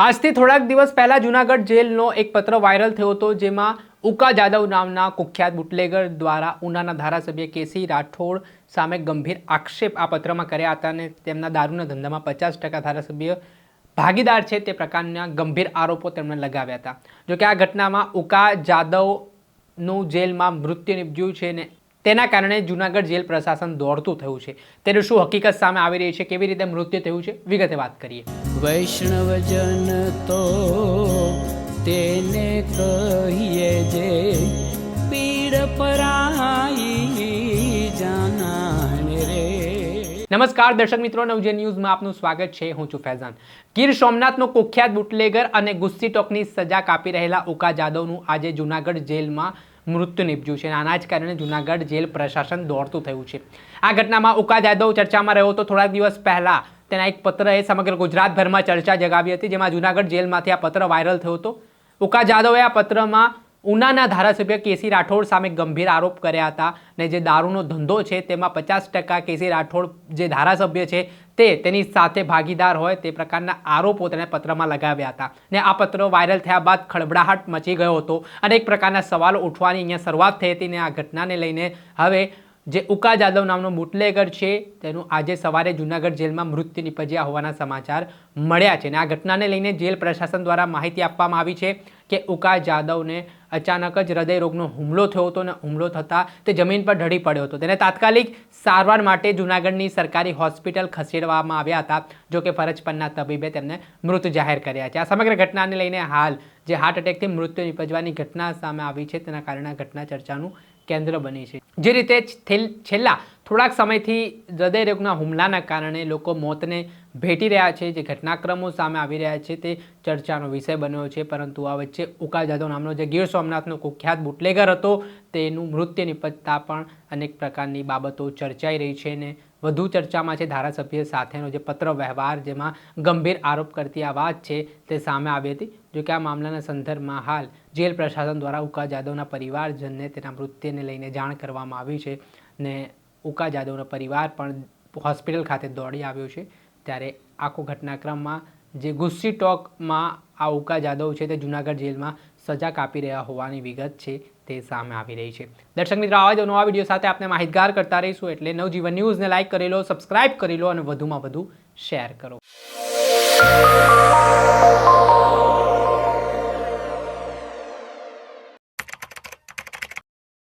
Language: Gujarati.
આજથી થોડાક દિવસ પહેલા જૂનાગઢ જેલનો એક પત્ર વાયરલ થયો હતો, જેમાં ઉકા જાદવ નામના કુખ્યાત બુટલેગર દ્વારા ઉનાના ધારાસભ્ય કેસી રાઠોડ સામે ગંભીર આક્ષેપ આ પત્રમાં કર્યા હતા અને તેમના દારૂના ધંધામાં 50% ધારાસભ્ય ભાગીદાર છે તે પ્રકારના ગંભીર આરોપો તેમણે લગાવ્યા હતા। જોકે આ ઘટનામાં ઉકા જાદવનું જેલમાં મૃત્યુ નિપજ્યું છે ને તેના કારણે જૂનાગઢ જેલ પ્રશાસન દોડતું થયું છે। તેનું શું હકીકત સામે આવી રહી છે, કેવી રીતે મૃત્યુ થયું છે, વિગતે વાત કરીએ। વૈષ્ણવજન તો તેને કહીએ જે પીડ પરાઈ જાનાને રે। નમસ્કાર દર્શક મિત્રો, નવજે ન્યૂઝમાં આપનું સ્વાગત છે। હું છું ફૈઝાન। ગીર સોમનાથનો કુખ્યાત બુટલેગર અને ગુસ્સી ટોકની સજા કાપી રહેલા ઉકા જાદવનું આજે જૂનાગઢ જેલમાં મૃત્યુ નિપજ્યું છે। આના જ કારણે જૂનાગઢ જેલ પ્રશાસન દોડતું થયું છે। આ ઘટનામાં ઉકા જાદવ ચર્ચામાં રહ્યો હતો। થોડા દિવસ પહેલા તેના એક પત્રએ સમગ્ર ગુજરાતભરમાં ચર્ચા જગાવી હતી, જેમાં જૂનાગઢ જેલમાંથી આ પત્ર વાયરલ થયો હતો। ઉકા જાદવે આ પત્રમાં ઉનાના ધારાસભ્ય કેસી રાઠોડ સામે ગંભીર આરોપ કર્યા હતા ને જે દારૂનો ધંધો છે તેમાં 50% કેસી રાઠોડ જે ધારાસભ્ય છે તેની સાથે ભાગીદાર હોય તે પ્રકારના આરોપો તેણે પત્રમાં લગાવ્યા હતા ને આ પત્ર વાયરલ થયા બાદ ખળબળાહટ મચી ગયો હતો અને એક પ્રકારના સવાલો ઉઠવાની અહીંયા શરૂઆત થઈ હતી ને આ ઘટનાને લઈને હવે જે ઉકા જાદવ નામનો બુટલેગર છે તેનું આજે સવારે જૂનાગઢ જેલમાં મૃત્યુ નિપજ્યા હોવાના સમાચાર મળ્યા છે અને આ ઘટનાને લઈને જેલ પ્રશાસન દ્વારા માહિતી આપવામાં આવી છે કે ઉકા જાદવને અચાનક જ હૃદય રોગનો હુમલો થયો હતો અને હુમલો થતાં તે જમીન પર ઢળી પડ્યો હતો। તેને તાત્કાલિક સારવાર માટે જૂનાગઢની સરકારી હોસ્પિટલ ખસેડવામાં આવ્યા હતા, જો કે ફરજ પરના તબીબે તેમને મૃત જાહેર કર્યા છે। આ સમગ્ર ઘટનાને લઈને હાલ જે હાર્ટ એટેકથી મૃત્યુ નિપજવાની ઘટના સામે આવી છે તેના કારણે આ ઘટના ચર્ચાનું કેન્દ્ર બની છે। જે રીતે છેલ્લા થોડાક સમયથી હૃદયરોગના હુમલાના કારણે લોકો મોતને ભેટી રહ્યા છે, જે ઘટનાક્રમો સામે આવી રહ્યા છે તે ચર્ચાનો વિષય બન્યો છે। પરંતુ આ વચ્ચે ઉકા જાદવ નામનો જે ગીર સોમનાથનો કુખ્યાત બુટલેગર હતો તેનું મૃત્યુ નિપજતા પણ અનેક પ્રકારની બાબતો ચર્ચાઈ રહી છે ને વધુ ચર્ચામાં છે ધારાસભ્ય સાથેનો જે પત્ર વ્યવહાર, જેમાં ગંભીર આરોપ કરતી આ વાત છે તે સામે આવી હતી। જો કે આ મામલાના સંદર્ભમાં હાલ જેલ પ્રશાસન દ્વારા ઉકા જાદવના પરિવારજનને તેના મૃત્યુને લઈને જાણ કરવામાં આવી છે ને ઉકા જાદવનો પરિવાર પણ હોસ્પિટલ ખાતે દોડી આવ્યો છે। ત્યારે આખો ઘટનાક્રમમાં જે ગુસ્સી ટોકમાં આ ઉકા જાદવ છે તે જૂનાગઢ જેલમાં સજા કાપી રહ્યા હોવાની વિગત છે તે સામે આવી રહી છે। દર્શક મિત્રો, આવા જ નવા વિડીયો સાથે આપણે માહિતગાર કરતા રહીશું, એટલે નવજીવન ન્યૂઝને લાઇક કરી લો, સબસ્ક્રાઇબ કરી લો અને વધુમાં વધુ શેર કરો।